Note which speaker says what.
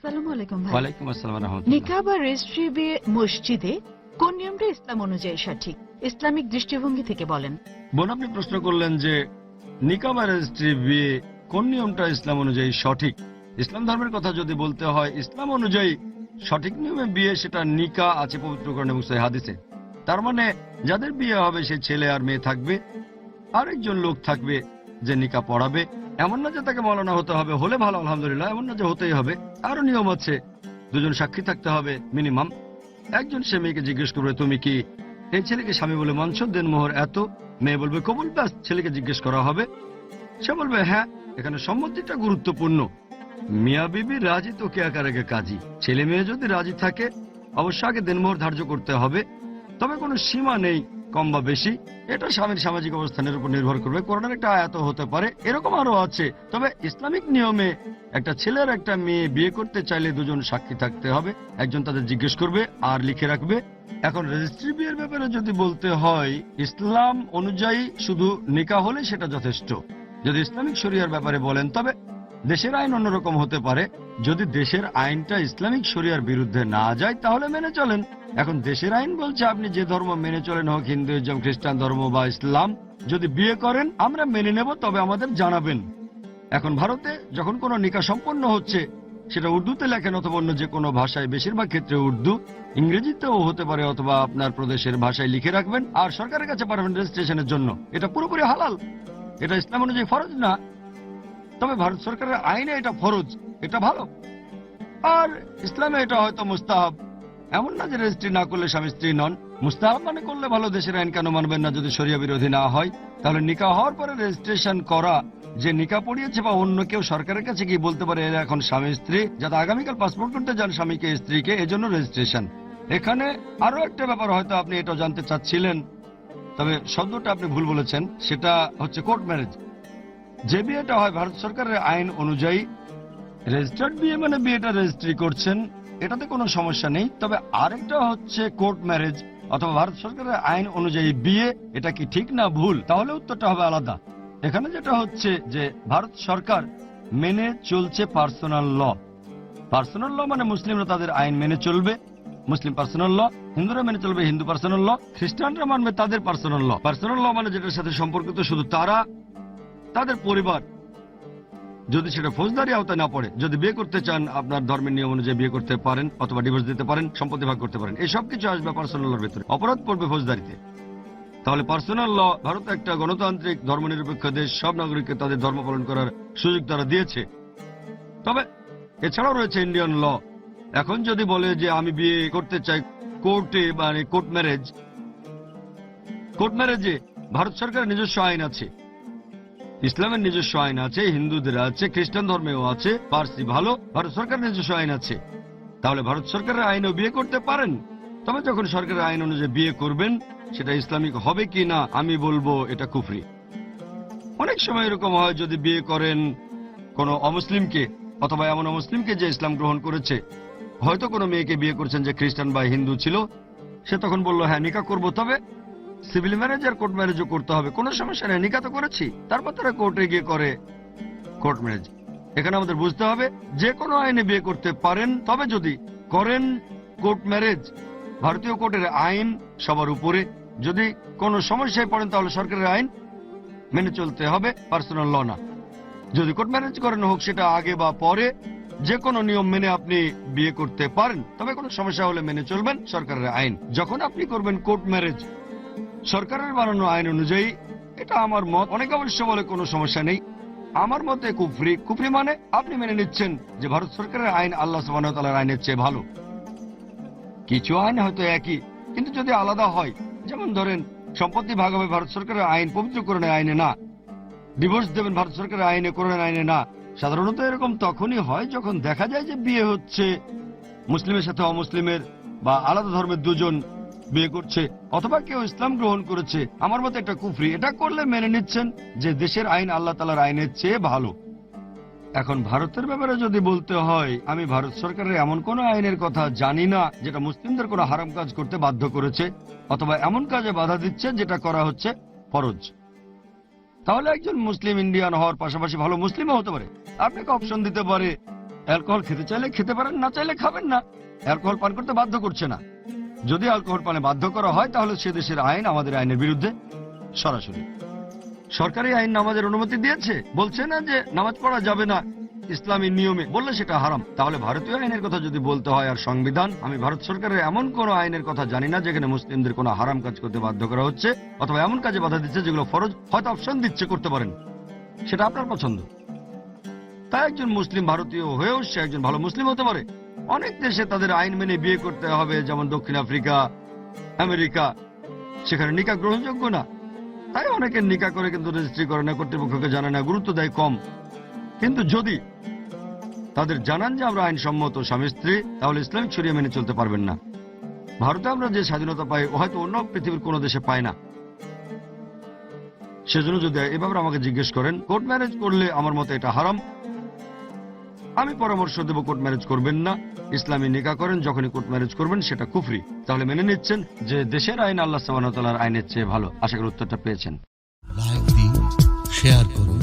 Speaker 1: আসসালামু আলাইকুম ভাই।
Speaker 2: ওয়ালাইকুম আসসালাম ওয়া রাহমাতুল্লাহ।
Speaker 1: নিকাহ বা রেজিস্ট্রি বিয়ে মসজিদে কোন নিয়মটা ইসলাম অনুযায়ী সঠিক? ইসলামিক দৃষ্টিভঙ্গি থেকে বলেন।
Speaker 2: বোন, আপনি প্রশ্ন করলেন যে নিকাহ বা রেজিস্ট্রি বিয়ে কোন নিয়মটা ইসলাম অনুযায়ী সঠিক। ইসলাম ধর্মের কথা যদি বলতে হয়, ইসলাম অনুযায়ী সঠিক নিয়মে বিয়ে সেটা নিকাহ আছে পবিত্র কোরআন এবং সহিহ হাদিসে। তার মানে যাদের বিয়ে হবে সে ছেলে আর মেয়ে থাকবে, আরেকজন লোক থাকবে যে নিকাহ পড়াবে। এমন না যে তাকে মৌলানা হতে হবে, হলে ভালো আলহামদুলিল্লাহ, এমন না যে হতেই হবে। আরো নিয়ম আছে, দুজন সাক্ষী থাকতে হবে মিনিমাম। একজন সে মেয়েকে জিজ্ঞেস করবে তুমি কি এই ছেলেকে স্বামী বলে মানছ, দেন মোহর এত। মেয়ে বলবে কবুল, ব্যাস ছেলেকে জিজ্ঞেস করা হবে, সে বলবে হ্যাঁ। এখানে সম্মতিটা গুরুত্বপূর্ণ। মিয়া বিবি রাজি তো কে আকার আগে কাজী। ছেলে মেয়ে যদি রাজি থাকে অবশ্য আগে দেনমোহর ধার্য করতে হবে, তবে কোনো সীমা নেই কম বা বেশি। এটা স্বামীর সামাজিক অবস্থানের উপর নির্ভর করবে। কোরআনের একটা আয়াত হতে পারে, এরকম আরো আছে। তবে ইসলামিক নিয়মে একটা ছেলের একটা মেয়ে বিয়ে করতে চাইলে দুজন সাক্ষী থাকতে হবে, একজন তাদের জিজ্ঞেস করবে আর লিখে রাখবে। এখন রেজিস্ট্রি বিয়ের ব্যাপারে যদি বলতে হয়, ইসলাম অনুযায়ী শুধু নিকাহ হলে সেটা যথেষ্ট। যদি ইসলামিক শরিয়ার ব্যাপারে বলেন, তবে দেশের আইন অন্যরকম হতে পারে। যদি দেশের আইনটা ইসলামিক শরিয়ার বিরুদ্ধে না যায় তাহলে মেনে চলেন। এখন দেশের আইন বলছে আপনি যে ধর্ম মেনে চলেন, হোক হিন্দুইজম, খ্রিস্টান ধর্ম বা ইসলাম, যদি বিয়ে করেন আমরা মেনে নেব, তবে আমাদের জানাবেন। এখন ভারতে যখন কোনো নিকাহ সম্পন্ন হচ্ছে, সেটা উর্দুতে লেখেন অথবা অন্য যে কোনো ভাষায়, বেশিরভাগ ক্ষেত্রে উর্দু, ইংরেজিতেও হতে পারে, অথবা আপনার প্রদেশের ভাষায় লিখে রাখবেন আর সরকারের কাছে পাঠাবেন রেজিস্ট্রেশনের জন্য। এটা পুরোপুরি হালাল, এটা ইসলাম অনুযায়ী ফরজ না, তবে ভারত সরকারের আইনে এটা ফরজ, এটা ভালো। আর ইসলামে এটা হয়তো মুস্তাহাব। এমন না যে রেজিস্ট্রি না করলে স্বামী স্ত্রী নন, মুস্তাহাব মানে করলে ভালো। দেশের আইন কেন মানবেন না যদি শরিয়া বিরোধী না হয়? তাহলে নিকাহ হওয়ার পরে রেজিস্ট্রেশন করা, যে নিকাহ পড়িয়েছে বা অন্য কেউ সরকারের কাছে গিয়ে বলতে পারে এরা এখন স্বামী স্ত্রী, যাতে আগামীকাল পাসপোর্ট করতে যান স্বামীকে স্ত্রীকে, এজন্য রেজিস্ট্রেশন। এখানে আরো একটা ব্যাপার, হয়তো আপনি এটা জানতে চাচ্ছিলেন, তবে শব্দটা আপনি ভুল বলেছেন, সেটা হচ্ছে কোর্ট ম্যারেজ। যে বিয়েটা হয় ভারত সরকারের আইন অনুযায়ী, রেজিস্টার্ড বিয়ে মানে বিয়েটা রেজিস্ট্রি করছেন, এটাতে কোনো সমস্যা নেই। তবে আরেকটা হচ্ছে কোর্ট ম্যারেজ অথবা ভারত সরকারের আইন অনুযায়ী বিয়ে। এটা কি ঠিক না ভুল? তাহলে উত্তরটা হবে আলাদা। এখানে যেটা হচ্ছে যে ভারত সরকার মেনে চলছে পার্সোনাল ল। পার্সোনাল ল মানে মুসলিমরা তাদের আইন মেনে চলবে, মুসলিম পার্সোনাল ল। হিন্দুরা মেনে চলবে হিন্দু পার্সোনাল ল, খ্রিস্টানরা মানবে তাদের পার্সোনাল ল। পার্সোনাল ল মানে যেটার সাথে সম্পর্কিত শুধু তারা, তাদের পরিবার, যদি সেটা ফৌজদারি আওতায় না পড়ে। যদি বিয়ে করতে চান আপনার ধর্মের নিয়ম অনুযায়ী বিয়ে করতে পারেন, অথবা ডিভোর্স দিতে পারেন, সম্পত্তি ভাগ করতে পারেন, এই সব কিছু আসবে পার্সোনাল লর ভিতরে। অপরাধ পড়বে ফৌজদারিতে। তাহলে পার্সোনাল ল, ভারত একটা গণতান্ত্রিক ধর্মনিরপেক্ষ দেশ, সব নাগরিককে তাদের ধর্ম পালন করার সুযোগ তারা দিয়েছে। তবে এছাড়াও রয়েছে ইন্ডিয়ান ল। এখন যদি বলে যে আমি বিয়ে করতে চাই কোর্টে, মানে কোর্ট ম্যারেজ, কোর্ট ম্যারেজে ভারত সরকারের নিজস্ব আইন আছে, ইসলামের নিজস্ব আইন আছে, হিন্দুদের আছে, খ্রিস্টান ধর্মেও আছে, পার্সি ভালো, ভারত সরকারের নিজস্ব আইন আছে। তাহলে ভারত সরকারের আইনেও বিয়ে করতে পারেন। তবে যখন সরকারের আইন অনুযায়ী বিয়ে করবেন, সেটা ইসলামিক হবে কি না আমি বলবো এটা কুফরি। অনেক সময় এরকম হয়, যদি বিয়ে করেন কোনো অমুসলিমকে অথবা এমন অমুসলিমকে যে ইসলাম গ্রহণ করেছে, হয়তো কোনো মেয়েকে বিয়ে করছেন যে খ্রিস্টান বা হিন্দু ছিল, সে তখন বললো হ্যাঁ নিকাহ করবো, তবে সিভিল ম্যারেজ আর কোর্ট ম্যারেজও করতে হবে, কোনো সমস্যা নেই, নিকাহ তো করেছি। তারপর তারা কোর্টে গিয়ে করে কোর্ট ম্যারেজ। এখানে আমাদের বুঝতে হবে যে কোনো আইনে বিয়ে করতে পারেন, তবে যদি করেন কোর্ট ম্যারেজ, ভারতীয় কোর্টের আইন সবার উপরে। যদি কোনো সমস্যায় পড়েন তাহলে সরকারের আইন মেনে চলতে হবে, পার্সোনাল ল না। যদি কোর্ট ম্যারেজ করেন, হোক সেটা আগে বা পরে, যে কোনো নিয়ম মেনে আপনি বিয়ে করতে পারেন, তবে কোনো সমস্যা হলে মেনে চলবেন সরকারের আইন। যখন আপনি করবেন কোর্ট ম্যারেজ সরকারের বানানো আইন অনুযায়ী, এটা আমার মত, অনেকে অবশ্য বলে কোনো সমস্যা নেই, আমার মতে কুফরি। কুফরি মানে আপনি মেনে নিচ্ছেন যে ভারত সরকারের আইন আল্লাহ সুবহানাহু ওয়া তাআলার আইনের চেয়ে ভালো। কিছু আইন হয়তো একই, কিন্তু যদি আলাদা হয়, যেমন ধরেন সম্পত্তি ভাগ হবে ভারত সরকারের আইন, পবিত্র কোরআনের আইনে না। ডিভোর্স দেবেন ভারত সরকারের আইনে, কোরআনের আইনে না। সাধারণত এরকম তখনই হয় যখন দেখা যায় যে বিয়ে হচ্ছে মুসলিমের সাথে অমুসলিমের, বা আলাদা ধর্মের দুজন বিয়ে করছে, অথবা কেউ ইসলাম গ্রহণ করেছে। আমার মতে এটা কুফরি। এটা করলে মেনে নিচ্ছেন যে দেশের আইন আল্লাহ তাআলার আইনের চেয়ে ভালো। এখন ভারতের ব্যাপারে যদি বলতে হয়, আমি ভারত সরকারের এমন কোন আইনের কথা জানি না যেটা মুসলিমদের কোনো হারাম কাজ করতে বাধ্য করেছে, অথবা এমন কাজে বাধা দিচ্ছে যেটা করা হচ্ছে ফরজ। তাহলে একজন মুসলিম ইন্ডিয়ান হওয়ার পাশাপাশি ভালো মুসলিমও হতে পারে। আপনাকে অপশন দিতে পারে অ্যালকোহল খেতে চাইলে খেতে পারেন, না চাইলে খাবেন না। অ্যালকোহল পান করতে বাধ্য করছে না। যদি অ্যালকোহল পানে বাধ্য করা হয় তাহলে সে দেশের আইন আমাদের আইনের বিরুদ্ধে সরাসরি। সরকারি আইন নামাজের অনুমতি দিয়েছে, বলছে না যে নামাজ পড়া যাবে না ইসলামী নিয়মে, বললে সেটা হারাম। তাহলে ভারতীয় আইনের কথা যদি বলতে হয় আর সংবিধান, আমি ভারত সরকারের এমন কোন আইনের কথা জানি না যেখানে মুসলিমদের কোনো হারাম কাজ করতে বাধ্য করা হচ্ছে অথবা এমন কাজে বাধা দিচ্ছে যেগুলো ফরজ। হয়তো অপশন দিচ্ছে করতে পারেন, সেটা আপনার পছন্দ। তাই একজন মুসলিম ভারতীয় হয়েও সে একজন ভালো মুসলিম হতে পারে। অনেক দেশে তাদের আইন মেনে বিয়ে করতে হবে, যেমন দক্ষিণ আফ্রিকা, আমেরিকা, সেখানে নিকাহ গ্রহণযোগ্য না। তাই অনেকে নিকাহ করে কিন্তু রেজিস্ট্রি করে না, কর্তৃপক্ষকে জানে না, গুরুত্ব দেয় কম। কিন্তু যদি তাদের জানান যে আমরা আইনসম্মত স্বামী স্ত্রী, তাহলে ইসলামিক শরিয়া মেনে চলতে পারবেন না। ভারতে আমরা যে স্বাধীনতা পাই ও হয়তো অন্য পৃথিবীর কোনো দেশে পায় না। সেজন্য যদি এ ব্যাপারে আমাকে জিজ্ঞেস করেন, কোর্ট ম্যারেজ করলে আমার মতে এটা হারাম, আমি পরামর্শ দেব কোর্ট ম্যারেজ করবেন না। ইসলামী নিকাহ করেন, যখনই কোর্ট ম্যারেজ করবেন সেটা কুফরি। তাহলে মেনে নিচ্ছেন যে দেশের আইন আল্লাহ সুবহানাহু ওয়া তাআলার আইনের চেয়ে ভালো। আশা করি উত্তরটা পেয়েছেন।
Speaker 3: লাইক দিন, শেয়ার করুন।